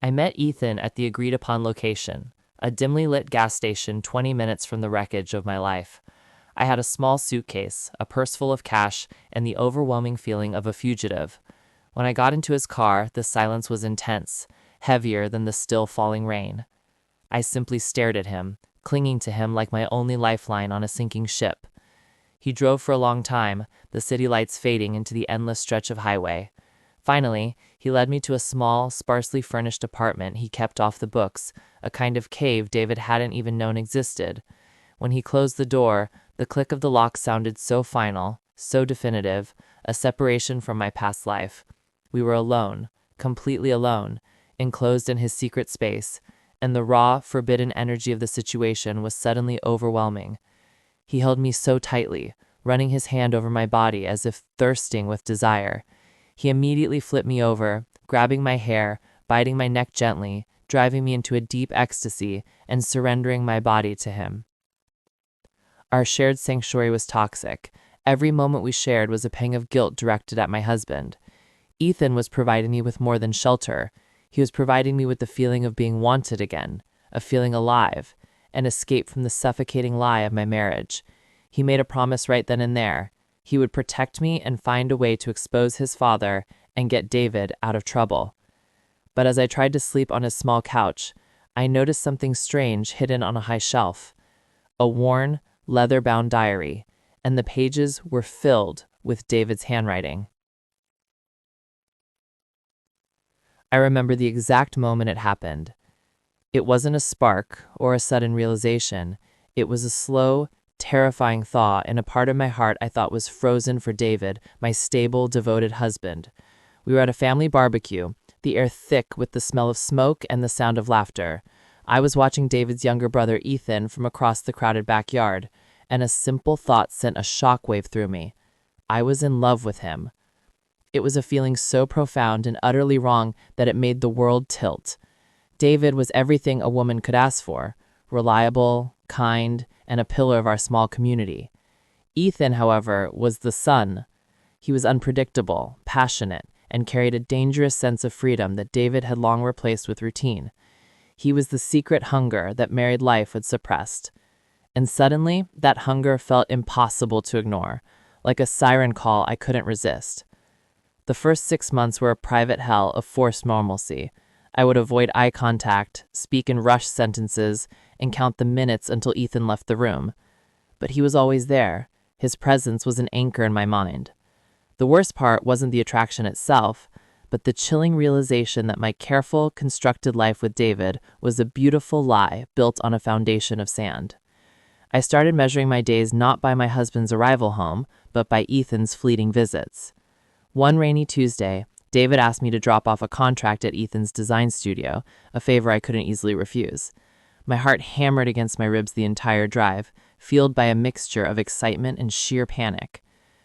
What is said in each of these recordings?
I met Ethan at the agreed-upon location, a dimly lit gas station 20 minutes from the wreckage of my life. I had a small suitcase, a purse full of cash, and the overwhelming feeling of a fugitive. When I got into his car, the silence was intense, heavier than the still falling rain. I simply stared at him, clinging to him like my only lifeline on a sinking ship. He drove for a long time, the city lights fading into the endless stretch of highway. Finally, he led me to a small, sparsely furnished apartment he kept off the books, a kind of cave David hadn't even known existed. When he closed the door, the click of the lock sounded so final, so definitive, a separation from my past life. We were alone, completely alone, enclosed in his secret space, and the raw, forbidden energy of the situation was suddenly overwhelming. He held me so tightly, running his hand over my body as if thirsting with desire. He immediately flipped me over, grabbing my hair, biting my neck gently, driving me into a deep ecstasy, and surrendering my body to him. Our shared sanctuary was toxic. Every moment we shared was a pang of guilt directed at my husband. Ethan was providing me with more than shelter. He was providing me with the feeling of being wanted again, of feeling alive, an escape from the suffocating lie of my marriage. He made a promise right then and there. He would protect me and find a way to expose his father and get David out of trouble. But as I tried to sleep on his small couch, I noticed something strange hidden on a high shelf. A worn, leather-bound diary, and the pages were filled with David's handwriting. I remember the exact moment it happened. It wasn't a spark or a sudden realization. It was a slow, terrifying thaw in a part of my heart I thought was frozen for David, my stable, devoted husband. We were at a family barbecue, the air thick with the smell of smoke and the sound of laughter. I was watching David's younger brother Ethan from across the crowded backyard, and a simple thought sent a shockwave through me. I was in love with him. It was a feeling so profound and utterly wrong that it made the world tilt. David was everything a woman could ask for: reliable, kind, and a pillar of our small community. Ethan, however, was the sun. He was unpredictable, passionate, and carried a dangerous sense of freedom that David had long replaced with routine. He was the secret hunger that married life had suppressed. And suddenly, that hunger felt impossible to ignore, like a siren call I couldn't resist. The first 6 months were a private hell of forced normalcy. I would avoid eye contact, speak in rushed sentences, and count the minutes until Ethan left the room. But he was always there. His presence was an anchor in my mind. The worst part wasn't the attraction itself, but the chilling realization that my careful, constructed life with David was a beautiful lie built on a foundation of sand. I started measuring my days not by my husband's arrival home, but by Ethan's fleeting visits. One rainy Tuesday, David asked me to drop off a contract at Ethan's design studio, a favor I couldn't easily refuse. My heart hammered against my ribs the entire drive, fueled by a mixture of excitement and sheer panic.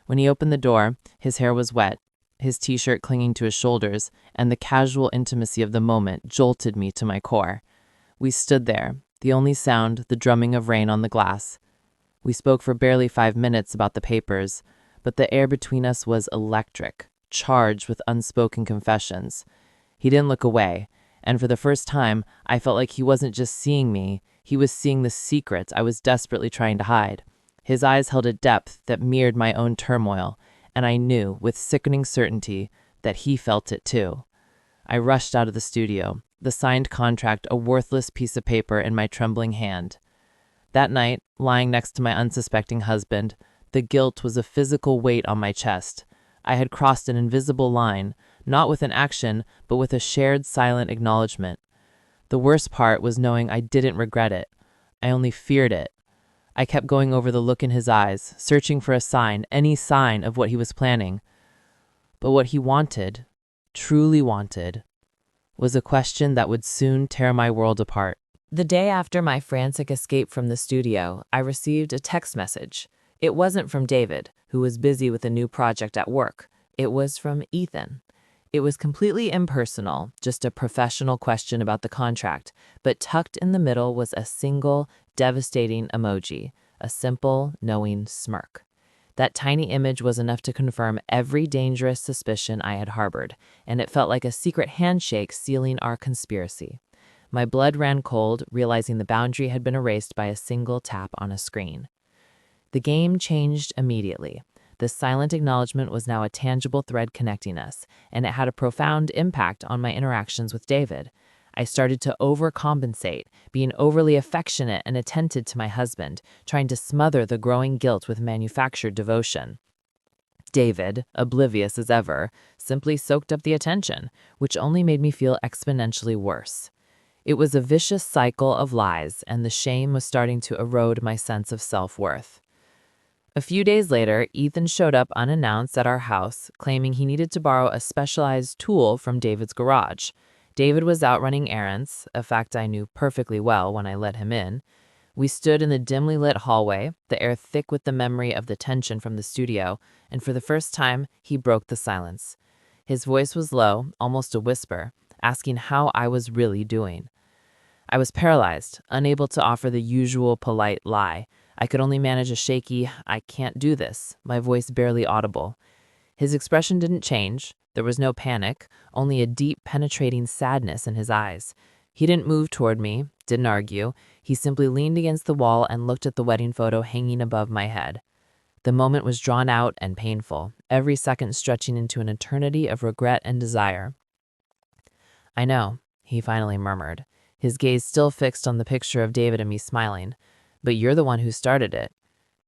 When he opened the door, his hair was wet, his t-shirt clinging to his shoulders, and the casual intimacy of the moment jolted me to my core. We stood there, the only sound the drumming of rain on the glass. We spoke for barely 5 minutes about the papers, but the air between us was electric, charged with unspoken confessions. He didn't look away, and for the first time, I felt like he wasn't just seeing me, he was seeing the secrets I was desperately trying to hide. His eyes held a depth that mirrored my own turmoil, and I knew, with sickening certainty, that he felt it too. I rushed out of the studio, the signed contract a worthless piece of paper in my trembling hand. That night, lying next to my unsuspecting husband, the guilt was a physical weight on my chest. I had crossed an invisible line, not with an action, but with a shared silent acknowledgement. The worst part was knowing I didn't regret it. I only feared it. I kept going over the look in his eyes, searching for a sign, any sign of what he was planning. But what he wanted, truly wanted, was a question that would soon tear my world apart. The day after my frantic escape from the studio, I received a text message. It wasn't from David, who was busy with a new project at work. It was from Ethan. It was completely impersonal, just a professional question about the contract, but tucked in the middle was a single, devastating emoji, a simple, knowing smirk. That tiny image was enough to confirm every dangerous suspicion I had harbored, and it felt like a secret handshake sealing our conspiracy. My blood ran cold, realizing the boundary had been erased by a single tap on a screen. The game changed immediately. The silent acknowledgement was now a tangible thread connecting us, and it had a profound impact on my interactions with David. I started to overcompensate, being overly affectionate and attentive to my husband, trying to smother the growing guilt with manufactured devotion. David, oblivious as ever, simply soaked up the attention, which only made me feel exponentially worse. It was a vicious cycle of lies, and the shame was starting to erode my sense of self-worth. A few days later, Ethan showed up unannounced at our house, claiming he needed to borrow a specialized tool from David's garage. David was out running errands, a fact I knew perfectly well when I let him in. We stood in the dimly lit hallway, the air thick with the memory of the tension from the studio, and for the first time, he broke the silence. His voice was low, almost a whisper, asking how I was really doing. I was paralyzed, unable to offer the usual polite lie. I could only manage a shaky, "I can't do this," my voice barely audible. His expression didn't change. There was no panic, only a deep, penetrating sadness in his eyes. He didn't move toward me, didn't argue. He simply leaned against the wall and looked at the wedding photo hanging above my head. The moment was drawn out and painful, every second stretching into an eternity of regret and desire. "I know," he finally murmured, his gaze still fixed on the picture of David and me smiling. "But you're the one who started it."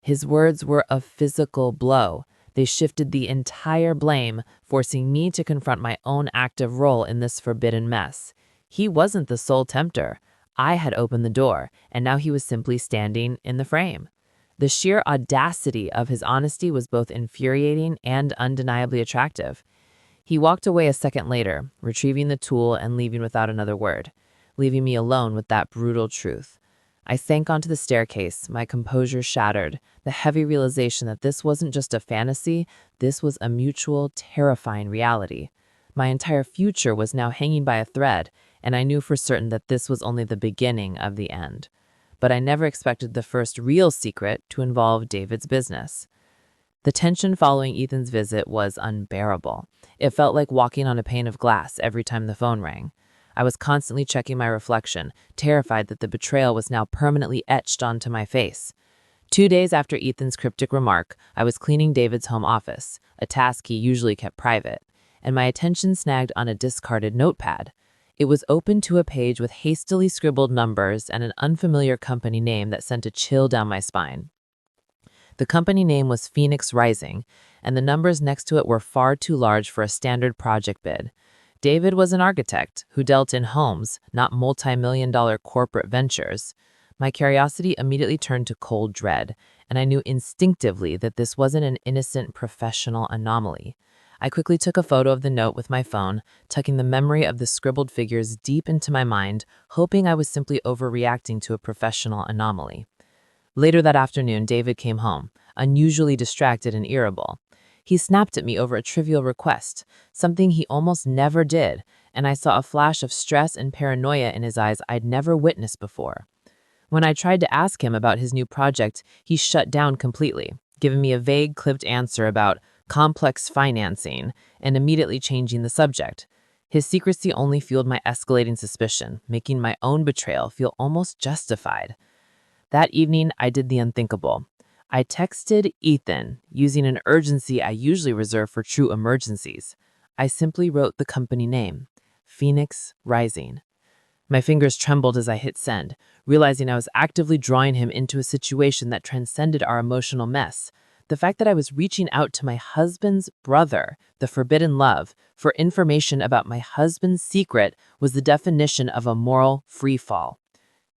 His words were a physical blow. They shifted the entire blame, forcing me to confront my own active role in this forbidden mess. He wasn't the sole tempter. I had opened the door, and now he was simply standing in the frame. The sheer audacity of his honesty was both infuriating and undeniably attractive. He walked away a second later, retrieving the tool and leaving without another word, leaving me alone with that brutal truth. I sank onto the staircase, my composure shattered, the heavy realization that this wasn't just a fantasy, this was a mutual, terrifying reality. My entire future was now hanging by a thread, and I knew for certain that this was only the beginning of the end. But I never expected the first real secret to involve David's business. The tension following Ethan's visit was unbearable. It felt like walking on a pane of glass every time the phone rang. I was constantly checking my reflection, terrified that the betrayal was now permanently etched onto my face. 2 days after Ethan's cryptic remark, I was cleaning David's home office, a task he usually kept private, and my attention snagged on a discarded notepad. It was open to a page with hastily scribbled numbers and an unfamiliar company name that sent a chill down my spine. The company name was Phoenix Rising, and the numbers next to it were far too large for a standard project bid. David was an architect who dealt in homes, not multi-million-dollar corporate ventures. My curiosity immediately turned to cold dread, and I knew instinctively that this wasn't an innocent professional anomaly. I quickly took a photo of the note with my phone, tucking the memory of the scribbled figures deep into my mind, hoping I was simply overreacting to a professional anomaly. Later that afternoon, David came home, unusually distracted and irritable. He snapped at me over a trivial request, something he almost never did, and I saw a flash of stress and paranoia in his eyes I'd never witnessed before. When I tried to ask him about his new project, he shut down completely, giving me a vague, clipped answer about complex financing and immediately changing the subject. His secrecy only fueled my escalating suspicion, making my own betrayal feel almost justified. That evening, I did the unthinkable. I texted Ethan, using an urgency I usually reserve for true emergencies. I simply wrote the company name, Phoenix Rising. My fingers trembled as I hit send, realizing I was actively drawing him into a situation that transcended our emotional mess. The fact that I was reaching out to my husband's brother, the forbidden love, for information about my husband's secret was the definition of a moral freefall.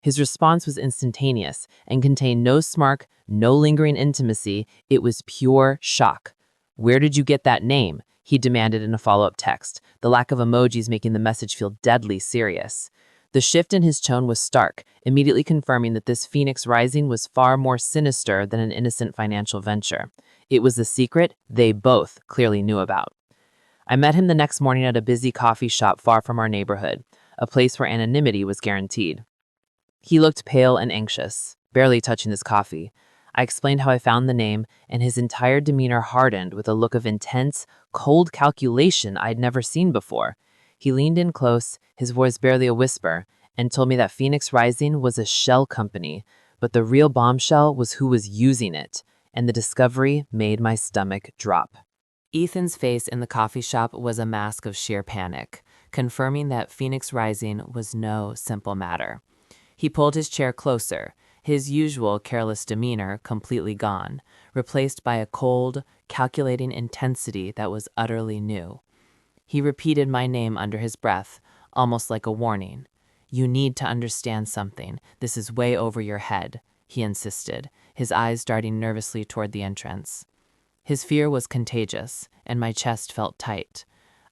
His response was instantaneous and contained no smirk, no lingering intimacy. It was pure shock. "Where did you get that name?" he demanded in a follow-up text, the lack of emojis making the message feel deadly serious. The shift in his tone was stark, immediately confirming that this Phoenix Rising was far more sinister than an innocent financial venture. It was the secret they both clearly knew about. I met him the next morning at a busy coffee shop far from our neighborhood, a place where anonymity was guaranteed. He looked pale and anxious, barely touching his coffee. I explained how I found the name, and his entire demeanor hardened with a look of intense, cold calculation I'd never seen before. He leaned in close, his voice barely a whisper, and told me that Phoenix Rising was a shell company, but the real bombshell was who was using it, and the discovery made my stomach drop. Ethan's face in the coffee shop was a mask of sheer panic, confirming that Phoenix Rising was no simple matter. He pulled his chair closer, his usual careless demeanor completely gone, replaced by a cold, calculating intensity that was utterly new. He repeated my name under his breath, almost like a warning. "You need to understand something. This is way over your head," he insisted, his eyes darting nervously toward the entrance. His fear was contagious, and my chest felt tight.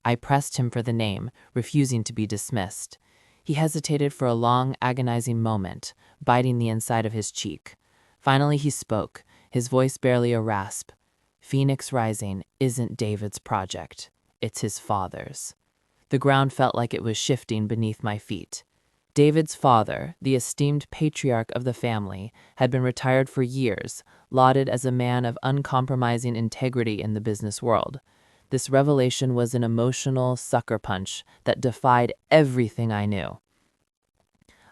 I pressed him for the name, refusing to be dismissed. He hesitated for a long, agonizing moment, biting the inside of his cheek. Finally he spoke, his voice barely a rasp. "Phoenix Rising isn't David's project. It's his father's." The ground felt like it was shifting beneath my feet. David's father, the esteemed patriarch of the family, had been retired for years, lauded as a man of uncompromising integrity in the business world. This revelation was an emotional sucker punch that defied everything I knew.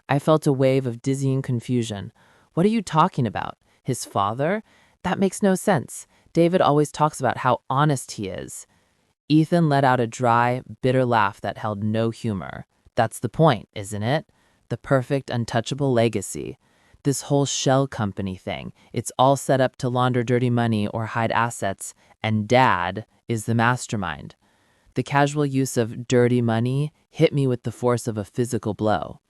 I felt a wave of dizzying confusion. "What are you talking about? His father? That makes no sense. David always talks about how honest he is." Ethan let out a dry, bitter laugh that held no humor. "That's the point, isn't it? The perfect, untouchable legacy. This whole shell company thing, it's all set up to launder dirty money or hide assets, and Dad is the mastermind." The casual use of dirty money hit me with the force of a physical blow.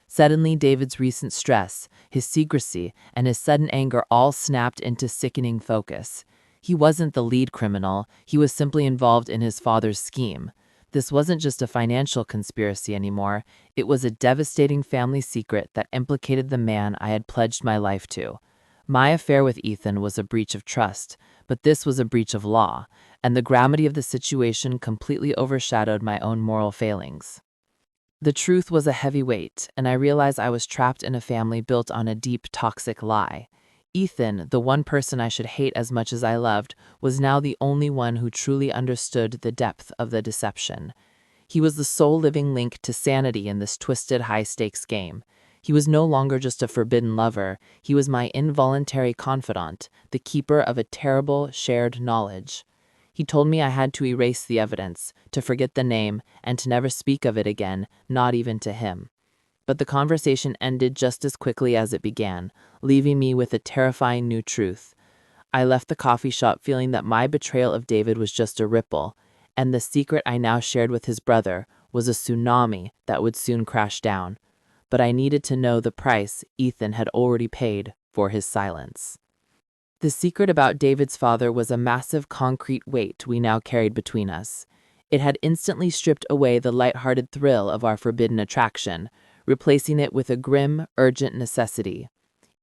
Suddenly, David's recent stress, his secrecy, and his sudden anger all snapped into sickening focus. He wasn't the lead criminal, he was simply involved in his father's scheme. This wasn't just a financial conspiracy anymore, it was a devastating family secret that implicated the man I had pledged my life to. My affair with Ethan was a breach of trust, but this was a breach of law, and the gravity of the situation completely overshadowed my own moral failings. The truth was a heavy weight, and I realized I was trapped in a family built on a deep, toxic lie. Ethan, the one person I should hate as much as I loved, was now the only one who truly understood the depth of the deception. He was the sole living link to sanity in this twisted, high-stakes game. He was no longer just a forbidden lover, he was my involuntary confidant, the keeper of a terrible, shared knowledge. He told me I had to erase the evidence, to forget the name, and to never speak of it again, not even to him. But the conversation ended just as quickly as it began, leaving me with a terrifying new truth. I left the coffee shop feeling that my betrayal of David was just a ripple, and the secret I now shared with his brother was a tsunami that would soon crash down. But I needed to know the price Ethan had already paid for his silence. The secret about David's father was a massive concrete weight we now carried between us. It had instantly stripped away the lighthearted thrill of our forbidden attraction, replacing it with a grim, urgent necessity.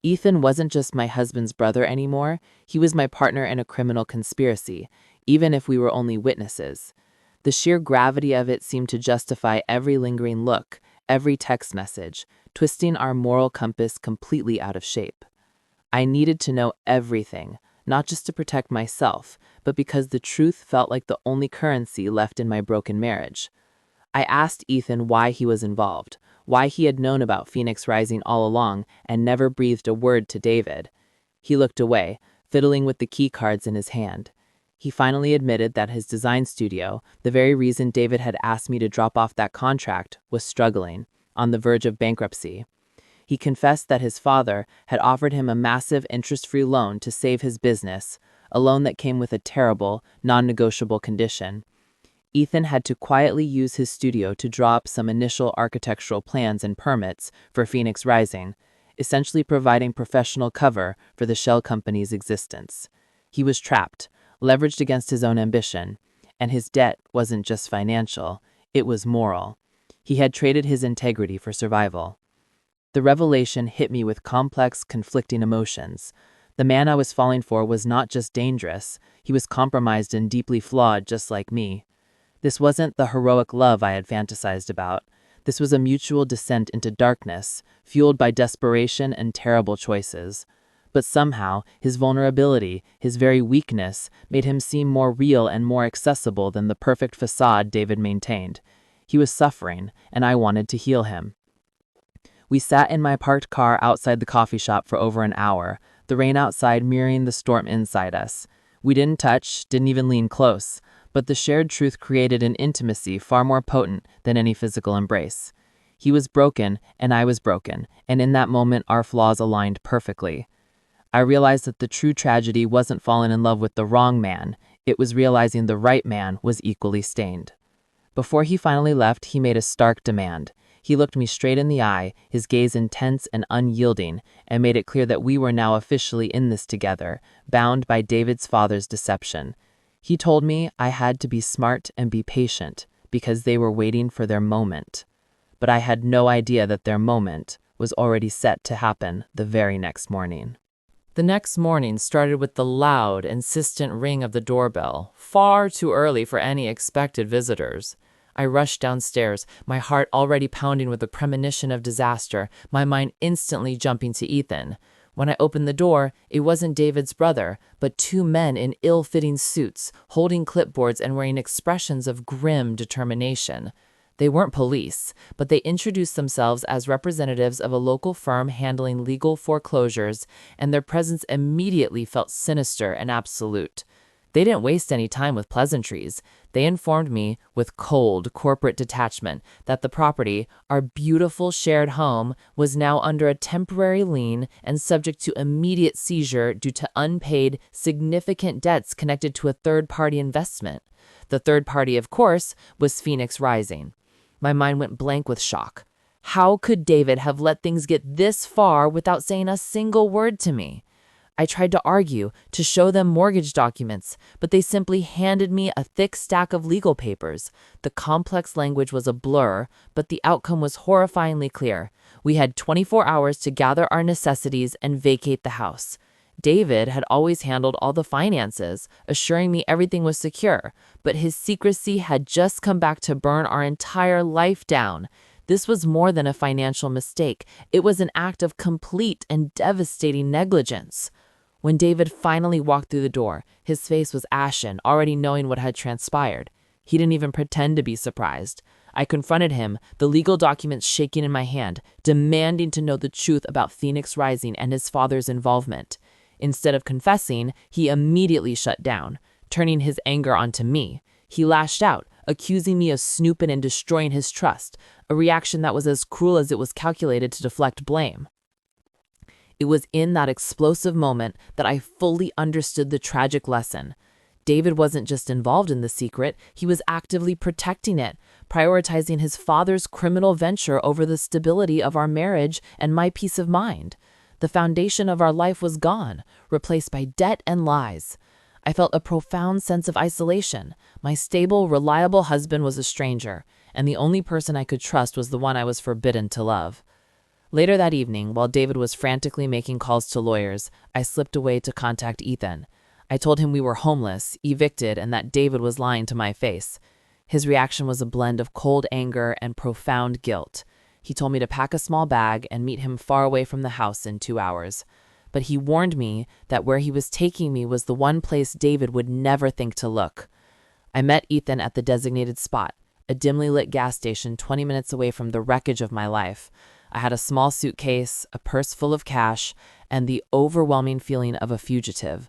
Ethan wasn't just my husband's brother anymore, he was my partner in a criminal conspiracy, even if we were only witnesses. The sheer gravity of it seemed to justify every lingering look, every text message, twisting our moral compass completely out of shape. I needed to know everything, not just to protect myself, but because the truth felt like the only currency left in my broken marriage. I asked Ethan why he was involved, why he had known about Phoenix Rising all along and never breathed a word to David. He looked away, fiddling with the key cards in his hand. He finally admitted that his design studio, the very reason David had asked me to drop off that contract, was struggling, on the verge of bankruptcy. He confessed that his father had offered him a massive interest-free loan to save his business, a loan that came with a terrible, non-negotiable condition. Ethan had to quietly use his studio to draw up some initial architectural plans and permits for Phoenix Rising, essentially providing professional cover for the shell company's existence. He was trapped, leveraged against his own ambition, and his debt wasn't just financial, it was moral. He had traded his integrity for survival. The revelation hit me with complex, conflicting emotions. The man I was falling for was not just dangerous, he was compromised and deeply flawed just like me. This wasn't the heroic love I had fantasized about. This was a mutual descent into darkness, fueled by desperation and terrible choices. But somehow, his vulnerability, his very weakness, made him seem more real and more accessible than the perfect facade David maintained. He was suffering, and I wanted to heal him. We sat in my parked car outside the coffee shop for over an hour, the rain outside mirroring the storm inside us. We didn't touch, didn't even lean close, but the shared truth created an intimacy far more potent than any physical embrace. He was broken, and I was broken, and in that moment our flaws aligned perfectly. I realized that the true tragedy wasn't falling in love with the wrong man, it was realizing the right man was equally stained. Before he finally left, he made a stark demand. He looked me straight in the eye, his gaze intense and unyielding, and made it clear that we were now officially in this together, bound by David's father's deception. He told me I had to be smart and be patient, because they were waiting for their moment. But I had no idea that their moment was already set to happen the very next morning. The next morning started with the loud, insistent ring of the doorbell, far too early for any expected visitors. I rushed downstairs, my heart already pounding with a premonition of disaster, my mind instantly jumping to Ethan. When I opened the door, it wasn't David's brother, but two men in ill-fitting suits, holding clipboards and wearing expressions of grim determination. They weren't police, but they introduced themselves as representatives of a local firm handling legal foreclosures, and their presence immediately felt sinister and absolute. They didn't waste any time with pleasantries. They informed me with cold corporate detachment that the property, our beautiful shared home, was now under a temporary lien and subject to immediate seizure due to unpaid, significant debts connected to a third-party investment. The third party, of course, was Phoenix Rising. My mind went blank with shock. How could David have let things get this far without saying a single word to me? I tried to argue, to show them mortgage documents, but they simply handed me a thick stack of legal papers. The complex language was a blur, but the outcome was horrifyingly clear. We had 24 hours to gather our necessities and vacate the house. David had always handled all the finances, assuring me everything was secure, but his secrecy had just come back to burn our entire life down. This was more than a financial mistake. It was an act of complete and devastating negligence. When David finally walked through the door, his face was ashen, already knowing what had transpired. He didn't even pretend to be surprised. I confronted him, the legal documents shaking in my hand, demanding to know the truth about Phoenix Rising and his father's involvement. Instead of confessing, he immediately shut down, turning his anger onto me. He lashed out, accusing me of snooping and destroying his trust, a reaction that was as cruel as it was calculated to deflect blame. It was in that explosive moment that I fully understood the tragic lesson. David wasn't just involved in the secret, he was actively protecting it, prioritizing his father's criminal venture over the stability of our marriage and my peace of mind. The foundation of our life was gone, replaced by debt and lies. I felt a profound sense of isolation. My stable, reliable husband was a stranger, and the only person I could trust was the one I was forbidden to love. Later that evening, while David was frantically making calls to lawyers, I slipped away to contact Ethan. I told him we were homeless, evicted, and that David was lying to my face. His reaction was a blend of cold anger and profound guilt. He told me to pack a small bag and meet him far away from the house in 2 hours. But he warned me that where he was taking me was the one place David would never think to look. I met Ethan at the designated spot, a dimly lit gas station 20 minutes away from the wreckage of my life. I had a small suitcase, a purse full of cash, and the overwhelming feeling of a fugitive.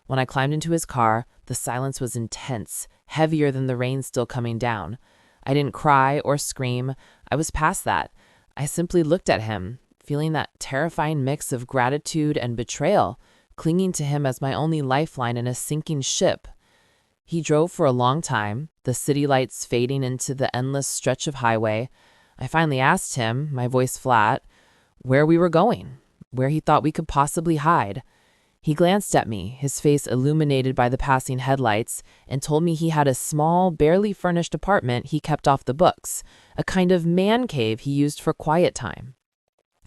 When I climbed into his car, the silence was intense, heavier than the rain still coming down. I didn't cry or scream. I was past that. I simply looked at him, feeling that terrifying mix of gratitude and betrayal, clinging to him as my only lifeline in a sinking ship. He drove for a long time, the city lights fading into the endless stretch of highway. I finally asked him, my voice flat, where we were going, where he thought we could possibly hide. He glanced at me, his face illuminated by the passing headlights, and told me he had a small, barely furnished apartment he kept off the books, a kind of man cave he used for quiet time.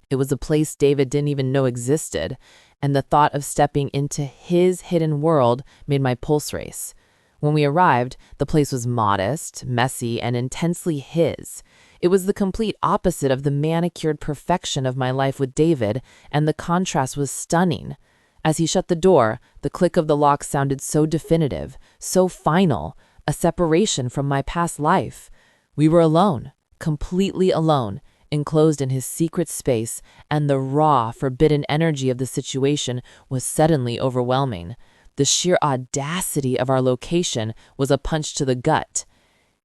It was a place David didn't even know existed, and the thought of stepping into his hidden world made my pulse race. When we arrived, the place was modest, messy, and intensely his. It was the complete opposite of the manicured perfection of my life with David, and the contrast was stunning. As he shut the door, the click of the lock sounded so definitive, so final, a separation from my past life. We were alone, completely alone, enclosed in his secret space, and the raw, forbidden energy of the situation was suddenly overwhelming. The sheer audacity of our location was a punch to the gut.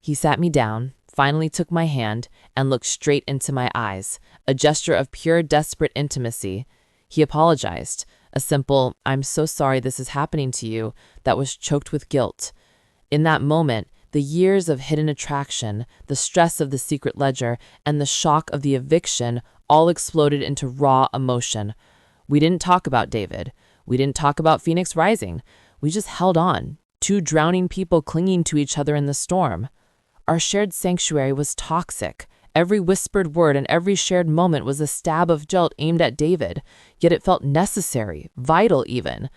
He sat me down, finally took my hand, and looked straight into my eyes, a gesture of pure, desperate intimacy. He apologized, a simple, "I'm so sorry this is happening to you," that was choked with guilt. In that moment, the years of hidden attraction, the stress of the secret ledger, and the shock of the eviction all exploded into raw emotion. We didn't talk about David. We didn't talk about Phoenix Rising. We just held on, two drowning people clinging to each other in the storm. Our shared sanctuary was toxic. Every whispered word and every shared moment was a stab of guilt aimed at David, yet it felt necessary, vital even.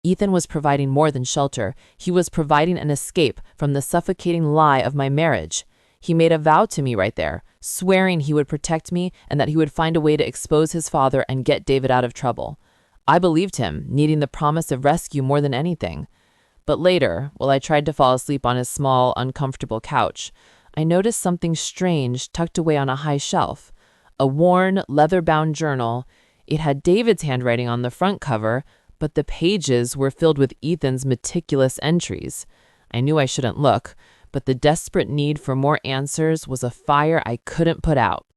Ethan was providing more than shelter. He was providing an escape from the suffocating lie of my marriage. He made a vow to me right there, swearing he would protect me and that he would find a way to expose his father and get David out of trouble. I believed him, needing the promise of rescue more than anything. But later, while I tried to fall asleep on his small, uncomfortable couch, I noticed something strange tucked away on a high shelf. A worn, leather-bound journal. It had David's handwriting on the front cover, but the pages were filled with Ethan's meticulous entries. I knew I shouldn't look, but the desperate need for more answers was a fire I couldn't put out.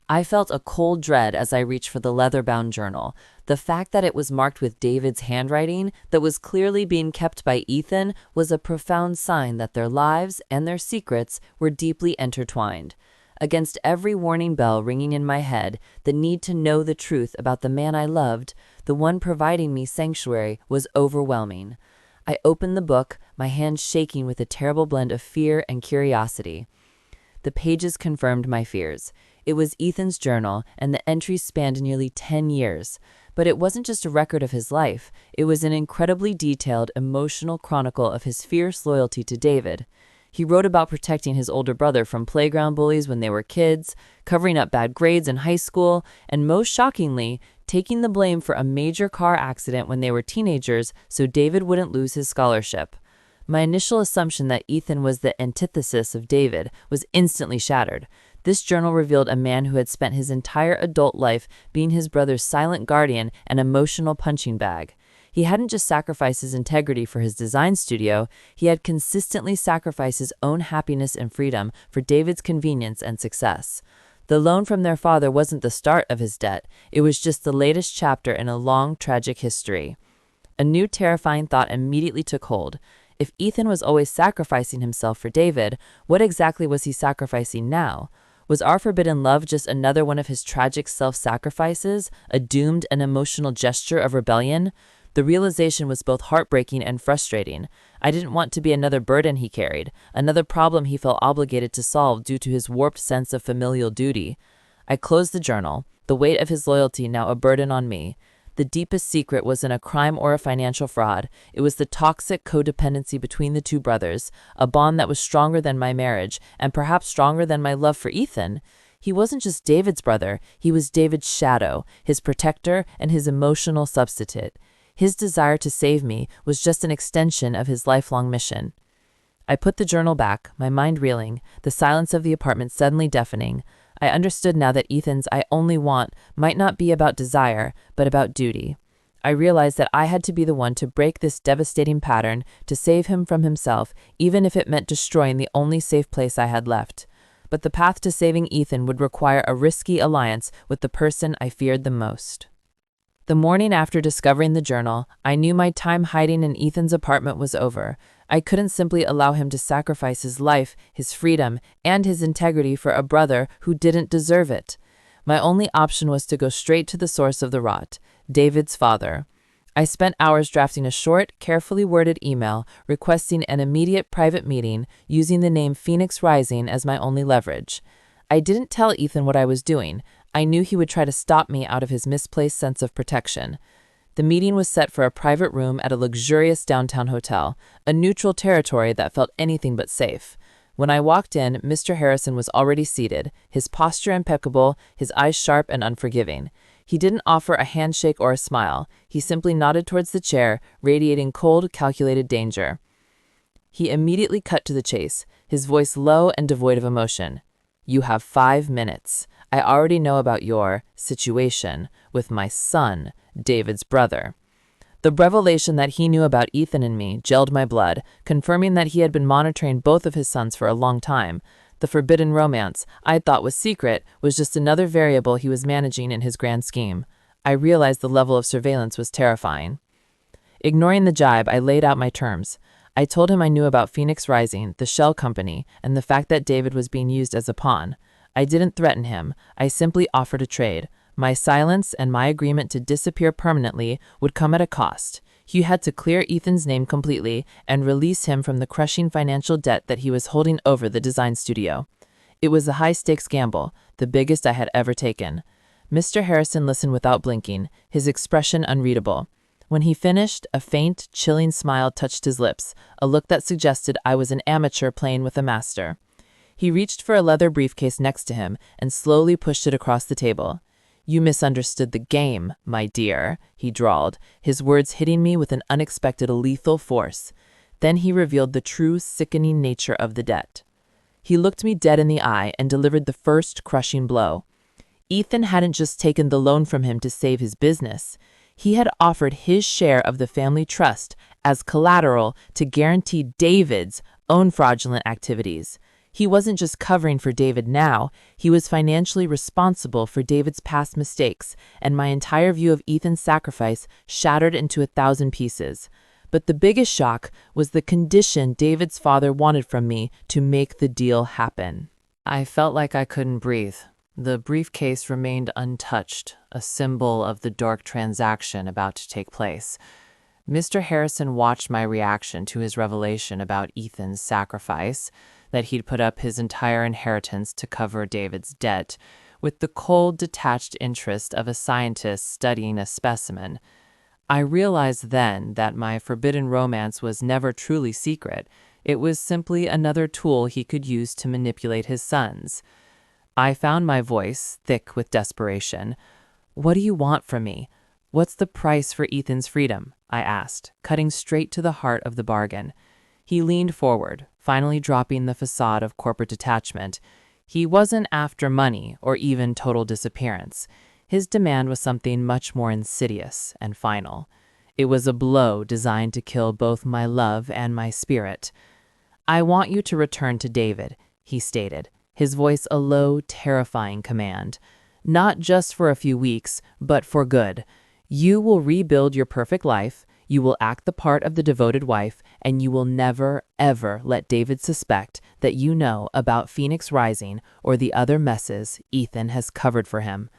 I felt a cold dread as I reached for the leather-bound journal. The fact that it was marked with David's handwriting that was clearly being kept by Ethan was a profound sign that their lives and their secrets were deeply intertwined. Against every warning bell ringing in my head, the need to know the truth about the man I loved, the one providing me sanctuary, was overwhelming. I opened the book, my hands shaking with a terrible blend of fear and curiosity. The pages confirmed my fears. It was Ethan's journal, and the entries spanned nearly 10 years. But it wasn't just a record of his life. It was an incredibly detailed, emotional chronicle of his fierce loyalty to David. He wrote about protecting his older brother from playground bullies when they were kids, covering up bad grades in high school, and most shockingly, taking the blame for a major car accident when they were teenagers so David wouldn't lose his scholarship. My initial assumption that Ethan was the antithesis of David was instantly shattered. This journal revealed a man who had spent his entire adult life being his brother's silent guardian and emotional punching bag. He hadn't just sacrificed his integrity for his design studio, he had consistently sacrificed his own happiness and freedom for David's convenience and success. The loan from their father wasn't the start of his debt, it was just the latest chapter in a long, tragic history. A new terrifying thought immediately took hold. If Ethan was always sacrificing himself for David, what exactly was he sacrificing now? Was our forbidden love just another one of his tragic self-sacrifices, a doomed and emotional gesture of rebellion? The realization was both heartbreaking and frustrating. I didn't want to be another burden he carried, another problem he felt obligated to solve due to his warped sense of familial duty. I closed the journal, the weight of his loyalty now a burden on me. The deepest secret wasn't a crime or a financial fraud. It was the toxic codependency between the two brothers, a bond that was stronger than my marriage, and perhaps stronger than my love for Ethan. He wasn't just David's brother, he was David's shadow, his protector, and his emotional substitute. His desire to save me was just an extension of his lifelong mission. I put the journal back, my mind reeling, the silence of the apartment suddenly deafening. I understood now that Ethan's "I only want" might not be about desire, but about duty. I realized that I had to be the one to break this devastating pattern, to save him from himself, even if it meant destroying the only safe place I had left. But the path to saving Ethan would require a risky alliance with the person I feared the most. The morning after discovering the journal, I knew my time hiding in Ethan's apartment was over. I couldn't simply allow him to sacrifice his life, his freedom, and his integrity for a brother who didn't deserve it. My only option was to go straight to the source of the rot, David's father. I spent hours drafting a short, carefully worded email requesting an immediate private meeting using the name Phoenix Rising as my only leverage. I didn't tell Ethan what I was doing. I knew he would try to stop me out of his misplaced sense of protection. The meeting was set for a private room at a luxurious downtown hotel, a neutral territory that felt anything but safe. When I walked in, Mr. Harrison was already seated, his posture impeccable, his eyes sharp and unforgiving. He didn't offer a handshake or a smile. He simply nodded towards the chair, radiating cold, calculated danger. He immediately cut to the chase, his voice low and devoid of emotion. "You have 5 minutes. I already know about your situation with my son, David's brother." The revelation that he knew about Ethan and me gelled my blood, confirming that he had been monitoring both of his sons for a long time. The forbidden romance I thought was secret was just another variable he was managing in his grand scheme. I realized the level of surveillance was terrifying. Ignoring the jibe, I laid out my terms. I told him I knew about Phoenix Rising, the shell company, and the fact that David was being used as a pawn. I didn't threaten him. I simply offered a trade. My silence and my agreement to disappear permanently would come at a cost. He had to clear Ethan's name completely and release him from the crushing financial debt that he was holding over the design studio. It was a high-stakes gamble, the biggest I had ever taken. Mr. Harrison listened without blinking, his expression unreadable. When he finished, a faint, chilling smile touched his lips, a look that suggested I was an amateur playing with a master. He reached for a leather briefcase next to him and slowly pushed it across the table. "You misunderstood the game, my dear," he drawled, his words hitting me with an unexpected lethal force. Then he revealed the true sickening nature of the debt. He looked me dead in the eye and delivered the first crushing blow. Ethan hadn't just taken the loan from him to save his business. He had offered his share of the family trust as collateral to guarantee David's own fraudulent activities. He wasn't just covering for David now, he was financially responsible for David's past mistakes, and my entire view of Ethan's sacrifice shattered into 1,000 pieces. But the biggest shock was the condition David's father wanted from me to make the deal happen. I felt like I couldn't breathe. The briefcase remained untouched, a symbol of the dark transaction about to take place. Mr. Harrison watched my reaction to his revelation about Ethan's sacrifice, that he'd put up his entire inheritance to cover David's debt, with the cold, detached interest of a scientist studying a specimen. I realized then that my forbidden romance was never truly secret. It was simply another tool he could use to manipulate his sons. I found my voice thick with desperation. "What do you want from me? What's the price for Ethan's freedom?" I asked, cutting straight to the heart of the bargain. He leaned forward, finally dropping the facade of corporate detachment. He wasn't after money or even total disappearance. His demand was something much more insidious and final. It was a blow designed to kill both my love and my spirit. "I want you to return to David," he stated, his voice a low, terrifying command. "Not just for a few weeks, but for good. You will rebuild your perfect life, you will act the part of the devoted wife, and you will never, ever let David suspect that you know about Phoenix Rising or the other messes Ethan has covered for him."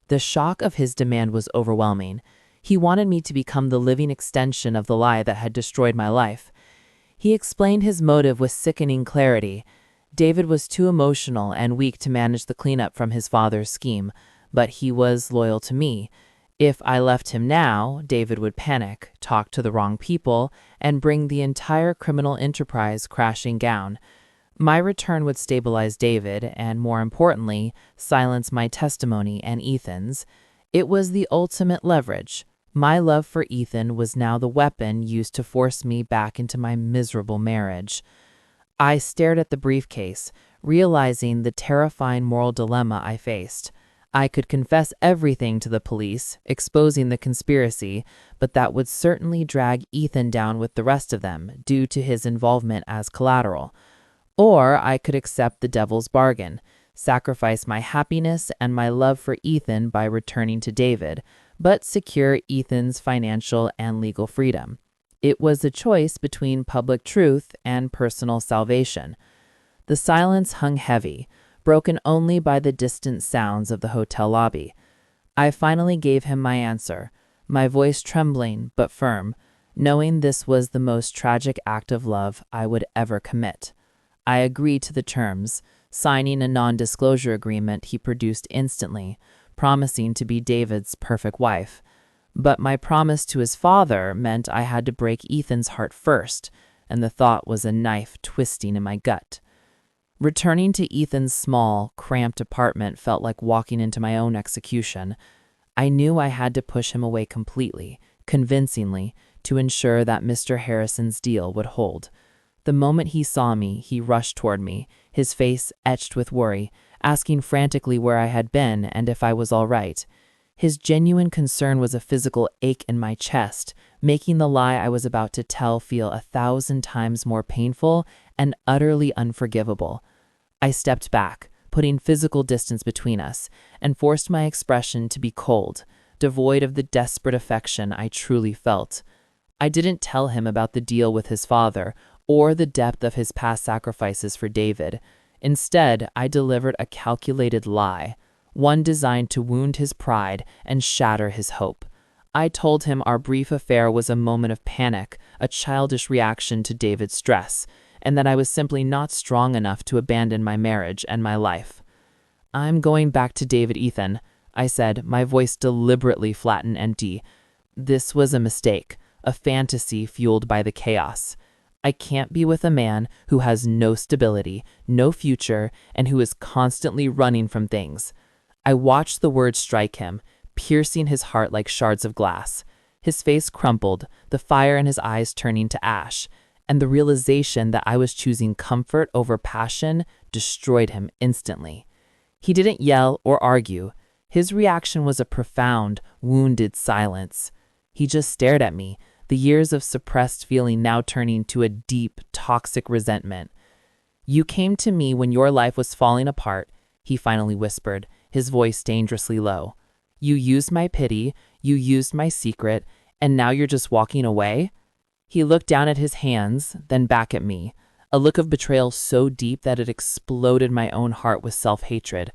The shock of his demand was overwhelming. He wanted me to become the living extension of the lie that had destroyed my life. He explained his motive with sickening clarity. David was too emotional and weak to manage the cleanup from his father's scheme, but he was loyal to me. If I left him now, David would panic, talk to the wrong people, and bring the entire criminal enterprise crashing down. My return would stabilize David and, more importantly, silence my testimony and Ethan's. It was the ultimate leverage. My love for Ethan was now the weapon used to force me back into my miserable marriage. I stared at the briefcase, realizing the terrifying moral dilemma I faced. I could confess everything to the police, exposing the conspiracy, but that would certainly drag Ethan down with the rest of them due to his involvement as collateral. Or I could accept the devil's bargain, sacrifice my happiness and my love for Ethan by returning to David, but secure Ethan's financial and legal freedom. It was a choice between public truth and personal salvation. The silence hung heavy, broken only by the distant sounds of the hotel lobby. I finally gave him my answer, my voice trembling but firm, knowing this was the most tragic act of love I would ever commit. I agreed to the terms, signing a non-disclosure agreement he produced instantly, promising to be David's perfect wife. But my promise to his father meant I had to break Ethan's heart first, and the thought was a knife twisting in my gut. Returning to Ethan's small, cramped apartment felt like walking into my own execution. I knew I had to push him away completely, convincingly, to ensure that Mr. Harrison's deal would hold. The moment he saw me, he rushed toward me, his face etched with worry, asking frantically where I had been and if I was all right. His genuine concern was a physical ache in my chest, making the lie I was about to tell feel 1,000 times more painful and utterly unforgivable. I stepped back, putting physical distance between us, and forced my expression to be cold, devoid of the desperate affection I truly felt. I didn't tell him about the deal with his father or the depth of his past sacrifices for David. Instead, I delivered a calculated lie, one designed to wound his pride and shatter his hope. I told him our brief affair was a moment of panic, a childish reaction to David's stress, and that I was simply not strong enough to abandon my marriage and my life. "I'm going back to David, Ethan," I said, my voice deliberately flat and empty. "This was a mistake, a fantasy fueled by the chaos. I can't be with a man who has no stability, no future, and who is constantly running from things." I watched the words strike him, piercing his heart like shards of glass. His face crumpled, the fire in his eyes turning to ash, and the realization that I was choosing comfort over passion destroyed him instantly. He didn't yell or argue. His reaction was a profound, wounded silence. He just stared at me, the years of suppressed feeling now turning to a deep, toxic resentment. "You came to me when your life was falling apart," he finally whispered, his voice dangerously low. "You used my pity, you used my secret, and now you're just walking away?" He looked down at his hands, then back at me, a look of betrayal so deep that it exploded my own heart with self-hatred.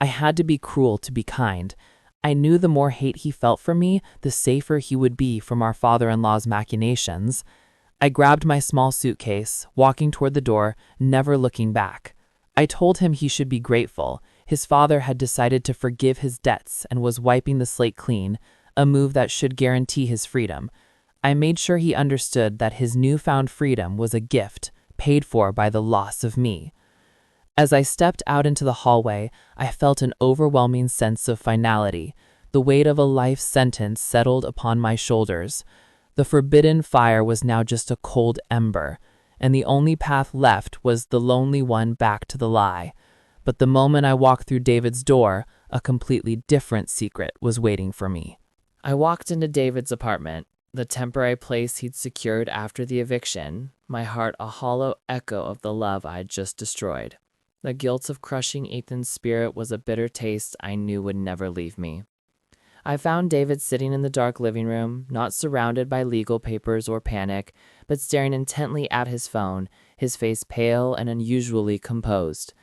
I had to be cruel to be kind. I knew the more hate he felt for me, the safer he would be from our father-in-law's machinations. I grabbed my small suitcase, walking toward the door, never looking back. I told him he should be grateful. His father had decided to forgive his debts and was wiping the slate clean, a move that should guarantee his freedom. I made sure he understood that his newfound freedom was a gift, paid for by the loss of me. As I stepped out into the hallway, I felt an overwhelming sense of finality. The weight of a life sentence settled upon my shoulders. The forbidden fire was now just a cold ember, and the only path left was the lonely one back to the lie. But the moment I walked through David's door, a completely different secret was waiting for me. I walked into David's apartment, the temporary place he'd secured after the eviction, my heart a hollow echo of the love I'd just destroyed. The guilt of crushing Ethan's spirit was a bitter taste I knew would never leave me. I found David sitting in the dark living room, not surrounded by legal papers or panic, but staring intently at his phone, his face pale and unusually composed.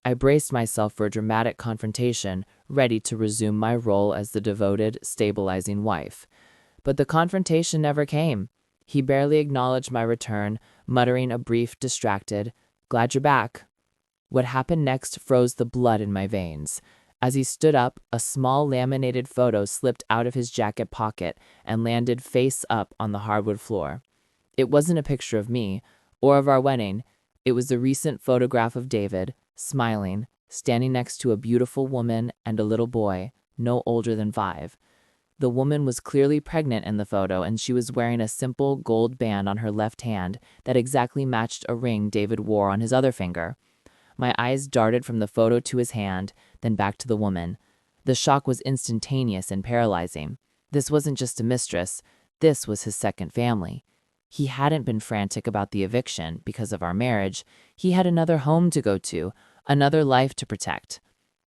I braced myself for a dramatic confrontation, ready to resume my role as the devoted, stabilizing wife. But the confrontation never came. He barely acknowledged my return, muttering a brief, distracted, "Glad you're back." What happened next froze the blood in my veins. As he stood up, a small laminated photo slipped out of his jacket pocket and landed face up on the hardwood floor. It wasn't a picture of me, or of our wedding. It was the recent photograph of David, smiling, standing next to a beautiful woman and a little boy, no older than 5. The woman was clearly pregnant in the photo, and she was wearing a simple gold band on her left hand that exactly matched a ring David wore on his other finger. My eyes darted from the photo to his hand, then back to the woman. The shock was instantaneous and paralyzing. This wasn't just a mistress. This was his second family. He hadn't been frantic about the eviction because of our marriage. He had another home to go to, another life to protect.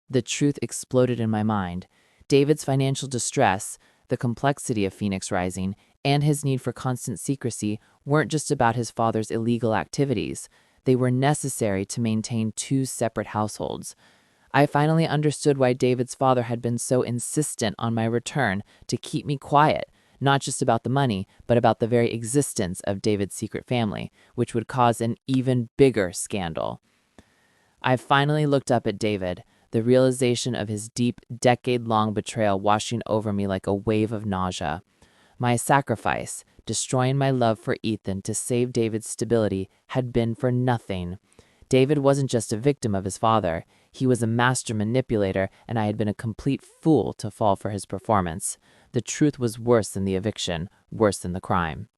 The truth exploded in my mind. David's financial distress, the complexity of Phoenix Rising, and his need for constant secrecy weren't just about his father's illegal activities. They were necessary to maintain 2 separate households. I finally understood why David's father had been so insistent on my return, to keep me quiet, not just about the money, but about the very existence of David's secret family, which would cause an even bigger scandal. I finally looked up at David, the realization of his deep, decade-long betrayal washing over me like a wave of nausea. My sacrifice, destroying my love for Ethan to save David's stability, had been for nothing. David wasn't just a victim of his father, he was a master manipulator, and I had been a complete fool to fall for his performance. The truth was worse than the eviction, worse than the crime.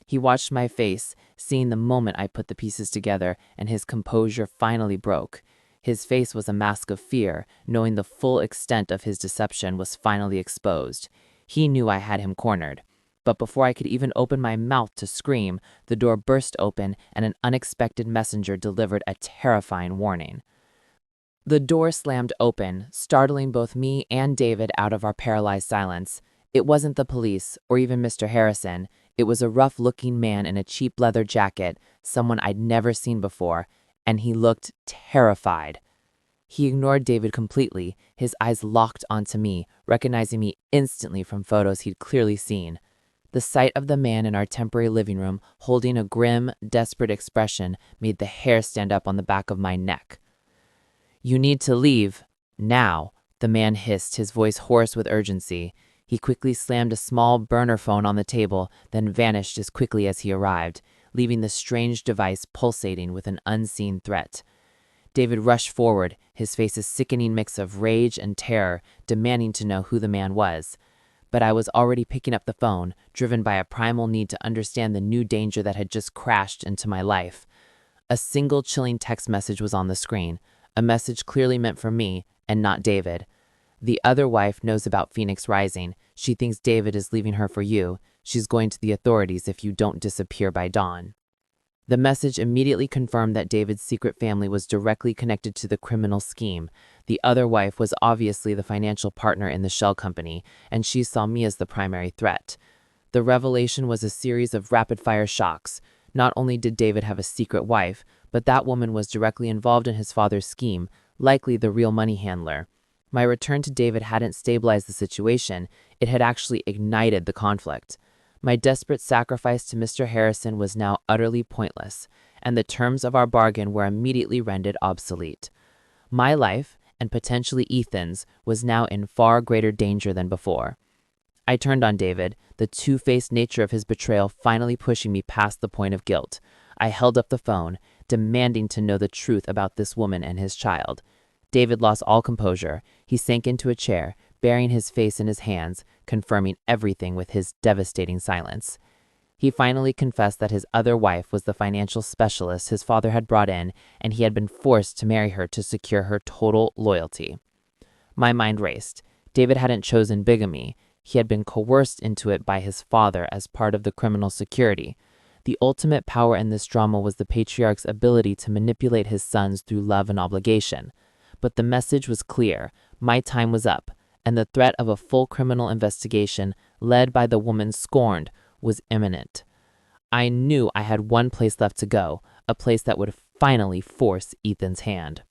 He watched my face, seeing the moment I put the pieces together, and his composure finally broke. His face was a mask of fear, knowing the full extent of his deception was finally exposed. He knew I had him cornered. But before I could even open my mouth to scream, the door burst open and an unexpected messenger delivered a terrifying warning. The door slammed open, startling both me and David out of our paralyzed silence. It wasn't the police, or even Mr. Harrison. It was a rough-looking man in a cheap leather jacket, someone I'd never seen before, and he looked terrified. He ignored David completely, his eyes locked onto me, recognizing me instantly from photos he'd clearly seen. The sight of the man in our temporary living room, holding a grim, desperate expression, made the hair stand up on the back of my neck. "You need to leave. Now," the man hissed, his voice hoarse with urgency. He quickly slammed a small burner phone on the table, then vanished as quickly as he arrived, leaving the strange device pulsating with an unseen threat. David rushed forward, his face a sickening mix of rage and terror, demanding to know who the man was. But I was already picking up the phone, driven by a primal need to understand the new danger that had just crashed into my life. A single chilling text message was on the screen, a message clearly meant for me and not David. "The other wife knows about Phoenix Rising. She thinks David is leaving her for you. She's going to the authorities if you don't disappear by dawn." The message immediately confirmed that David's secret family was directly connected to the criminal scheme. The other wife was obviously the financial partner in the shell company, and she saw me as the primary threat. The revelation was a series of rapid-fire shocks. Not only did David have a secret wife, but that woman was directly involved in his father's scheme, likely the real money handler. My return to David hadn't stabilized the situation, it had actually ignited the conflict. My desperate sacrifice to Mr. Harrison was now utterly pointless, and the terms of our bargain were immediately rendered obsolete. My life, and potentially Ethan's, was now in far greater danger than before. I turned on David, the two-faced nature of his betrayal finally pushing me past the point of guilt. I held up the phone, demanding to know the truth about this woman and his child. David lost all composure. He sank into a chair, burying his face in his hands, confirming everything with his devastating silence. He finally confessed that his other wife was the financial specialist his father had brought in, and he had been forced to marry her to secure her total loyalty. My mind raced. David hadn't chosen bigamy. He had been coerced into it by his father as part of the criminal security. The ultimate power in this drama was the patriarch's ability to manipulate his sons through love and obligation. But the message was clear. My time was up, and the threat of a full criminal investigation, led by the woman scorned, was imminent. I knew I had one place left to go, a place that would finally force Ethan's hand.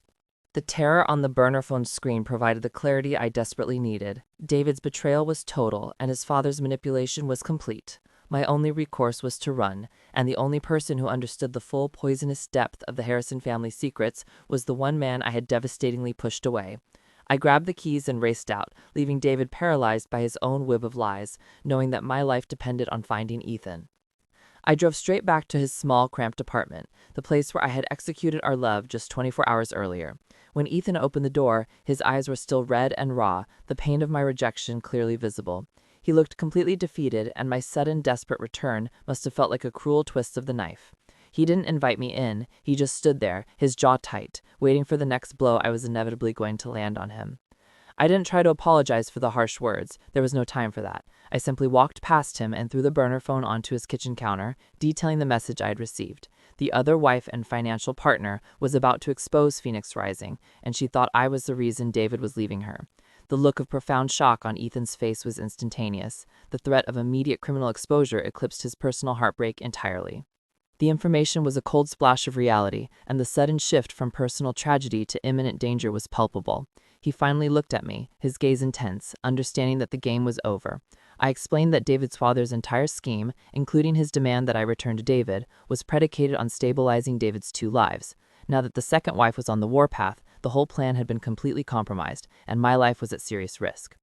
The terror on the burner phone screen provided the clarity I desperately needed. David's betrayal was total, and his father's manipulation was complete. My only recourse was to run, and the only person who understood the full poisonous depth of the Harrison family's secrets was the one man I had devastatingly pushed away. I grabbed the keys and raced out, leaving David paralyzed by his own web of lies, knowing that my life depended on finding Ethan. I drove straight back to his small, cramped apartment, the place where I had executed our love just 24 hours earlier. When Ethan opened the door, his eyes were still red and raw, the pain of my rejection clearly visible. He looked completely defeated, and my sudden, desperate return must have felt like a cruel twist of the knife. He didn't invite me in, he just stood there, his jaw tight, waiting for the next blow I was inevitably going to land on him. I didn't try to apologize for the harsh words, there was no time for that. I simply walked past him and threw the burner phone onto his kitchen counter, detailing the message I had received. The other wife and financial partner was about to expose Phoenix Rising, and she thought I was the reason David was leaving her. The look of profound shock on Ethan's face was instantaneous. The threat of immediate criminal exposure eclipsed his personal heartbreak entirely. The information was a cold splash of reality, and the sudden shift from personal tragedy to imminent danger was palpable. He finally looked at me, his gaze intense, understanding that the game was over. I explained that David's father's entire scheme, including his demand that I return to David, was predicated on stabilizing David's two lives. Now that the second wife was on the warpath, the whole plan had been completely compromised, and my life was at serious risk.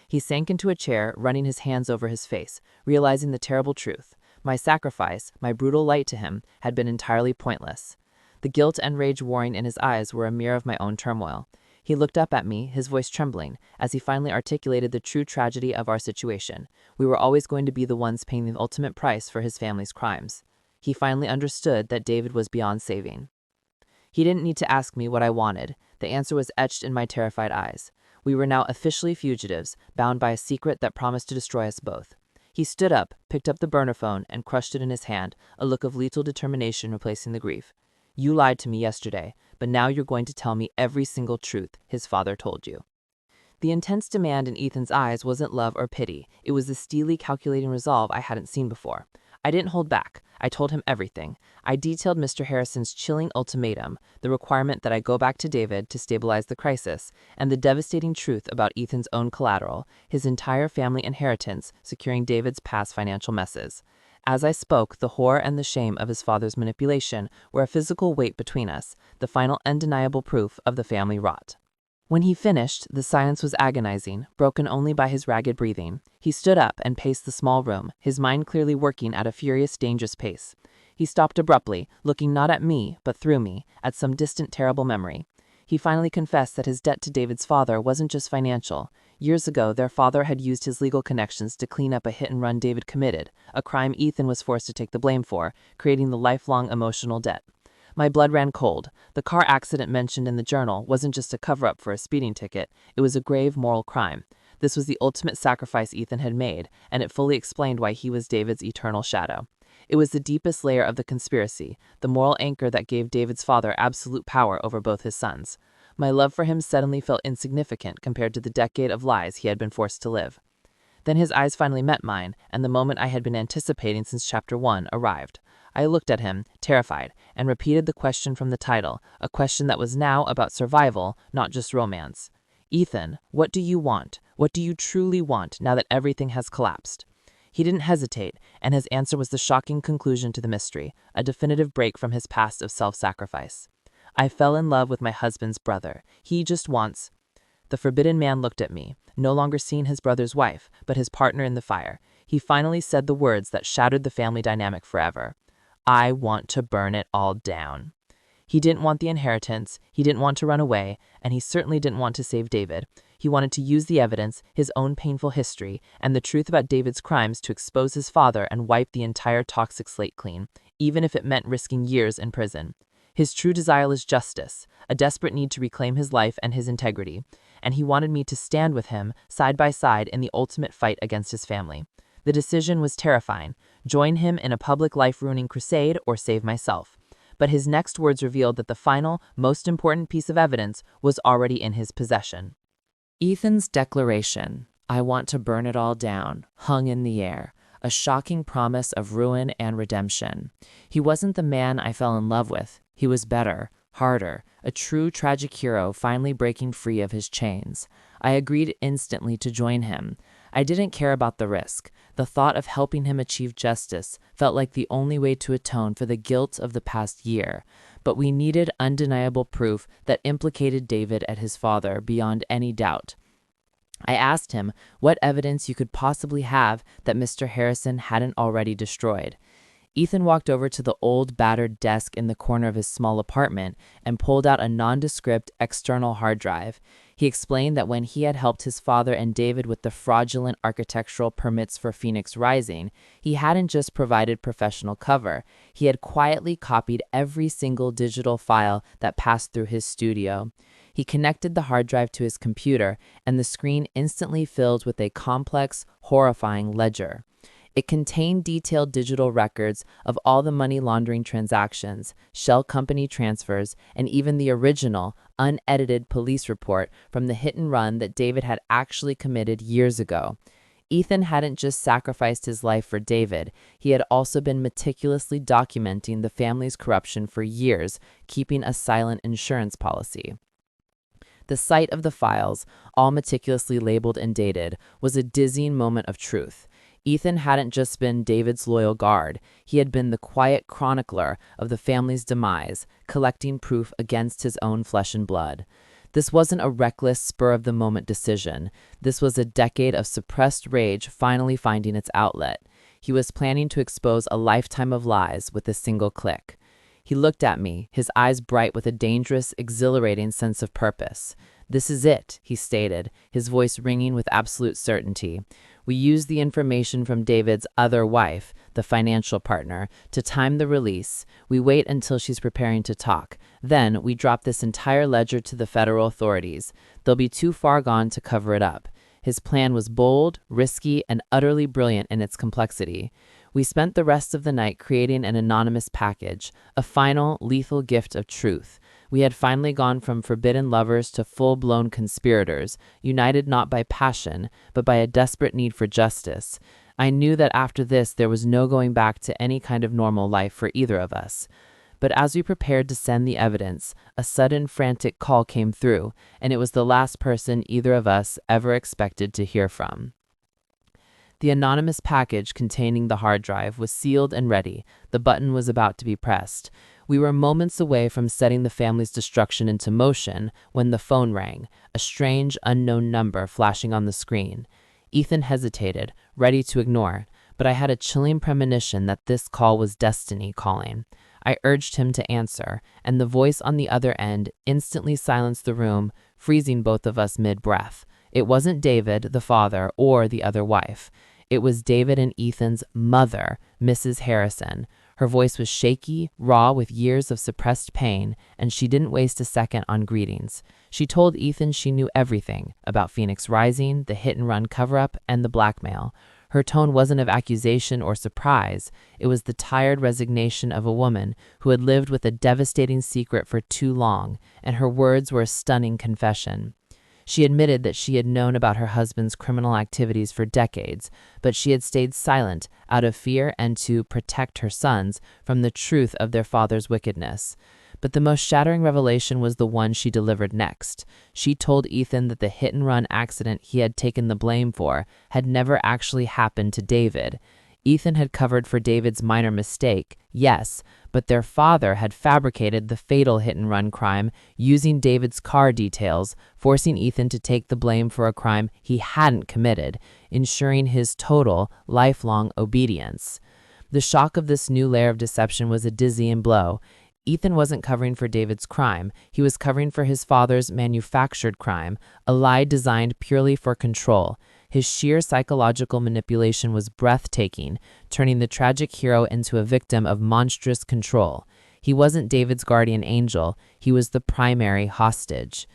He sank into a chair, running his hands over his face, realizing the terrible truth. My sacrifice, my brutal light to him, had been entirely pointless. The guilt and rage warring in his eyes were a mirror of my own turmoil. He looked up at me, his voice trembling, as he finally articulated the true tragedy of our situation. We were always going to be the ones paying the ultimate price for his family's crimes. He finally understood that David was beyond saving. He didn't need to ask me what I wanted. The answer was etched in my terrified eyes. We were now officially fugitives, bound by a secret that promised to destroy us both. He stood up, picked up the burner phone, and crushed it in his hand, a look of lethal determination replacing the grief. "You lied to me yesterday, but now you're going to tell me every single truth his father told you." The intense demand in Ethan's eyes wasn't love or pity. It was the steely, calculating resolve I hadn't seen before. I didn't hold back. I told him everything. I detailed Mr. Harrison's chilling ultimatum, the requirement that I go back to David to stabilize the crisis, and the devastating truth about Ethan's own collateral, his entire family inheritance, securing David's past financial messes. As I spoke, the horror and the shame of his father's manipulation were a physical weight between us, the final undeniable proof of the family rot. When he finished, the silence was agonizing, broken only by his ragged breathing. He stood up and paced the small room, his mind clearly working at a furious, dangerous pace. He stopped abruptly, looking not at me, but through me, at some distant, terrible memory. He finally confessed that his debt to David's father wasn't just financial. Years ago, their father had used his legal connections to clean up a hit-and-run David committed, a crime Ethan was forced to take the blame for, creating the lifelong emotional debt. My blood ran cold. The car accident mentioned in the journal wasn't just a cover-up for a speeding ticket. It was a grave moral crime. This was the ultimate sacrifice Ethan had made, and it fully explained why he was David's eternal shadow. It was the deepest layer of the conspiracy, the moral anchor that gave David's father absolute power over both his sons. My love for him suddenly felt insignificant compared to the decade of lies he had been forced to live. Then his eyes finally met mine, and the moment I had been anticipating since Chapter 1 arrived. I looked at him, terrified, and repeated the question from the title, a question that was now about survival, not just romance. "Ethan, what do you want? What do you truly want now that everything has collapsed?" He didn't hesitate, and his answer was the shocking conclusion to the mystery, a definitive break from his past of self-sacrifice. "I fell in love with my husband's brother. He just wants—" The forbidden man looked at me, no longer seeing his brother's wife, but his partner in the fire. He finally said the words that shattered the family dynamic forever. "I want to burn it all down." He didn't want the inheritance, he didn't want to run away, and he certainly didn't want to save David. He wanted to use the evidence, his own painful history, and the truth about David's crimes to expose his father and wipe the entire toxic slate clean, even if it meant risking years in prison. His true desire is justice, a desperate need to reclaim his life and his integrity, and he wanted me to stand with him, side by side, in the ultimate fight against his family. The decision was terrifying: join him in a public life-ruining crusade or save myself. But his next words revealed that the final, most important piece of evidence was already in his possession. Ethan's declaration, "I want to burn it all down," hung in the air, a shocking promise of ruin and redemption. He wasn't the man I fell in love with. He was better, harder, a true tragic hero finally breaking free of his chains. I agreed instantly to join him. I didn't care about the risk. The thought of helping him achieve justice felt like the only way to atone for the guilt of the past year. But we needed undeniable proof that implicated David and his father beyond any doubt. I asked him what evidence you could possibly have that Mr. Harrison hadn't already destroyed. Ethan walked over to the old, battered desk in the corner of his small apartment and pulled out a nondescript external hard drive. He explained that when he had helped his father and David with the fraudulent architectural permits for Phoenix Rising, he hadn't just provided professional cover. He had quietly copied every single digital file that passed through his studio. He connected the hard drive to his computer, and the screen instantly filled with a complex, horrifying ledger. It contained detailed digital records of all the money laundering transactions, shell company transfers, and even the original, unedited police report from the hit and run that David had actually committed years ago. Ethan hadn't just sacrificed his life for David, he had also been meticulously documenting the family's corruption for years, keeping a silent insurance policy. The sight of the files, all meticulously labeled and dated, was a dizzying moment of truth. Ethan hadn't just been David's loyal guard, he had been the quiet chronicler of the family's demise, collecting proof against his own flesh and blood. This wasn't a reckless, spur-of-the-moment decision. This was a decade of suppressed rage finally finding its outlet. He was planning to expose a lifetime of lies with a single click. He He looked at me, his eyes bright with a dangerous, exhilarating sense of purpose. "This is it," he stated, his voice ringing with absolute certainty. "We use the information from David's other wife, the financial partner, to time the release. We wait until she's preparing to talk. Then we drop this entire ledger to the federal authorities. They'll be too far gone to cover it up." His plan was bold, risky, and utterly brilliant in its complexity. We spent the rest of the night creating an anonymous package, a final, lethal gift of truth. We had finally gone from forbidden lovers to full-blown conspirators, united not by passion, but by a desperate need for justice. I knew that after this there was no going back to any kind of normal life for either of us. But as we prepared to send the evidence, a sudden frantic call came through, and it was the last person either of us ever expected to hear from. The anonymous package containing the hard drive was sealed and ready. The button was about to be pressed. We were moments away from setting the family's destruction into motion when the phone rang, a strange, unknown number flashing on the screen. Ethan hesitated, ready to ignore, but I had a chilling premonition that this call was destiny calling. I urged him to answer, and the voice on the other end instantly silenced the room, freezing both of us mid-breath. It wasn't David, the father, or the other wife. It was David and Ethan's mother, Mrs. Harrison. Her voice was shaky, raw with years of suppressed pain, and she didn't waste a second on greetings. She told Ethan she knew everything about Phoenix Rising, the hit-and-run cover-up, and the blackmail. Her tone wasn't of accusation or surprise. It was the tired resignation of a woman who had lived with a devastating secret for too long, and her words were a stunning confession. She admitted that she had known about her husband's criminal activities for decades, but she had stayed silent out of fear and to protect her sons from the truth of their father's wickedness. But the most shattering revelation was the one she delivered next. She told Ethan that the hit-and-run accident he had taken the blame for had never actually happened to David. Ethan had covered for David's minor mistake, yes, but their father had fabricated the fatal hit-and-run crime using David's car details, forcing Ethan to take the blame for a crime he hadn't committed, ensuring his total, lifelong obedience. The shock of this new layer of deception was a dizzying blow. Ethan wasn't covering for David's crime. He was covering for his father's manufactured crime, a lie designed purely for control. His sheer psychological manipulation was breathtaking, turning the tragic hero into a victim of monstrous control. He wasn't David's guardian angel. He was the primary hostage.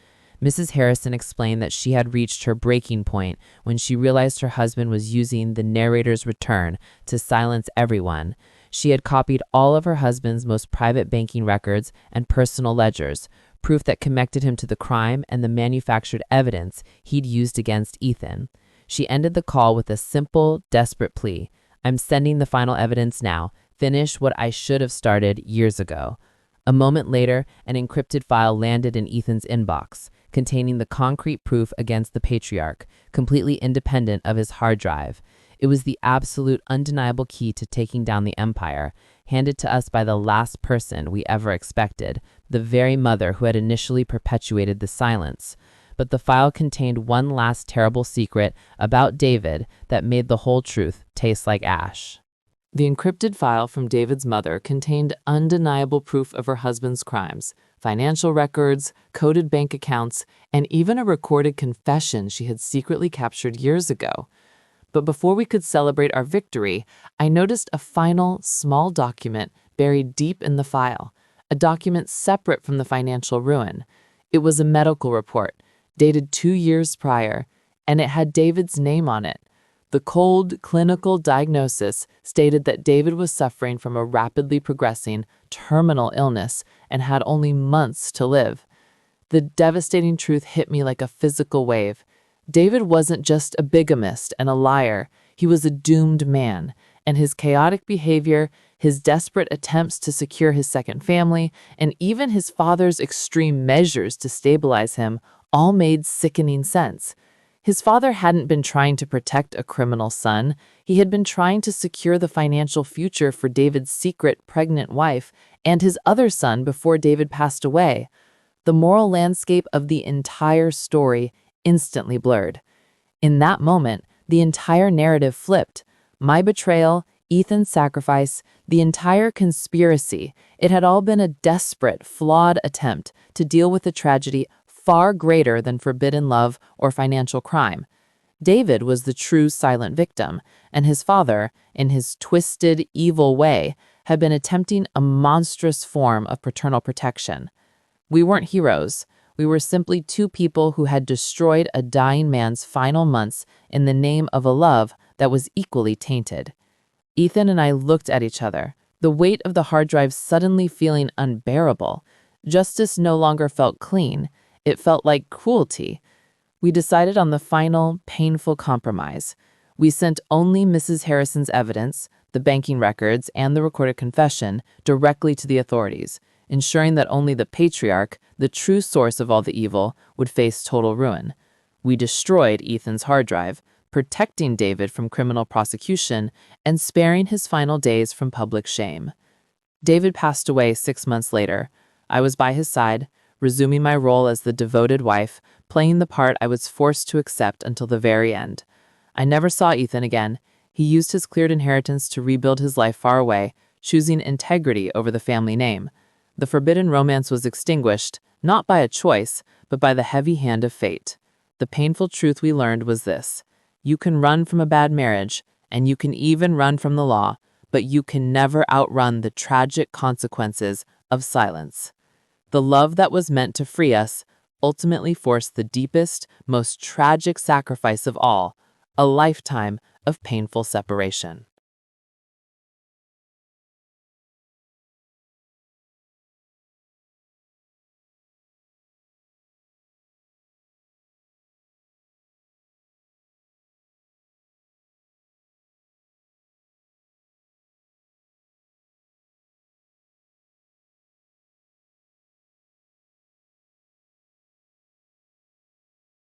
Mrs. Harrison explained that she had reached her breaking point when she realized her husband was using the narrator's return to silence everyone. She had copied all of her husband's most private banking records and personal ledgers, proof that connected him to the crime and the manufactured evidence he'd used against Ethan. She ended the call with a simple, desperate plea. "I'm sending the final evidence now. Finish what I should have started years ago." A moment later, an encrypted file landed in Ethan's inbox, containing the concrete proof against the patriarch, completely independent of his hard drive. It was the absolute, undeniable key to taking down the empire, handed to us by the last person we ever expected, the very mother who had initially perpetuated the silence. But the file contained one last terrible secret about David that made the whole truth taste like ash. The encrypted file from David's mother contained undeniable proof of her husband's crimes, financial records, coded bank accounts, and even a recorded confession she had secretly captured years ago. But before we could celebrate our victory, I noticed a final, small document buried deep in the file, a document separate from the financial ruin. It was a medical report, dated 2 years prior, and it had David's name on it. The cold, clinical diagnosis stated that David was suffering from a rapidly progressing, terminal illness and had only months to live. The devastating truth hit me like a physical wave. David wasn't just a bigamist and a liar. He was a doomed man, and his chaotic behavior, his desperate attempts to secure his second family, and even his father's extreme measures to stabilize him all made sickening sense. His father hadn't been trying to protect a criminal son. He had been trying to secure the financial future for David's secret pregnant wife and his other son before David passed away. The moral landscape of the entire story instantly blurred. In that moment, the entire narrative flipped. My betrayal, Ethan's sacrifice, the entire conspiracy, it had all been a desperate, flawed attempt to deal with a tragedy far greater than forbidden love or financial crime. David was the true silent victim, and his father, in his twisted, evil way, had been attempting a monstrous form of paternal protection. We weren't heroes. We were simply two people who had destroyed a dying man's final months in the name of a love that was equally tainted. Ethan and I looked at each other, the weight of the hard drive suddenly feeling unbearable. Justice no longer felt clean. It felt like cruelty. We decided on the final, painful compromise. We sent only Mrs. Harrison's evidence, the banking records, and the recorded confession directly to the authorities, ensuring that only the patriarch, the true source of all the evil, would face total ruin. We destroyed Ethan's hard drive, protecting David from criminal prosecution and sparing his final days from public shame. David passed away 6 months later. I was by his side, resuming my role as the devoted wife, playing the part I was forced to accept until the very end. I never saw Ethan again. He used his cleared inheritance to rebuild his life far away, choosing integrity over the family name. The forbidden romance was extinguished, not by a choice, but by the heavy hand of fate. The painful truth we learned was this: you can run from a bad marriage, and you can even run from the law, but you can never outrun the tragic consequences of silence. The love that was meant to free us ultimately forced the deepest, most tragic sacrifice of all, a lifetime of painful separation.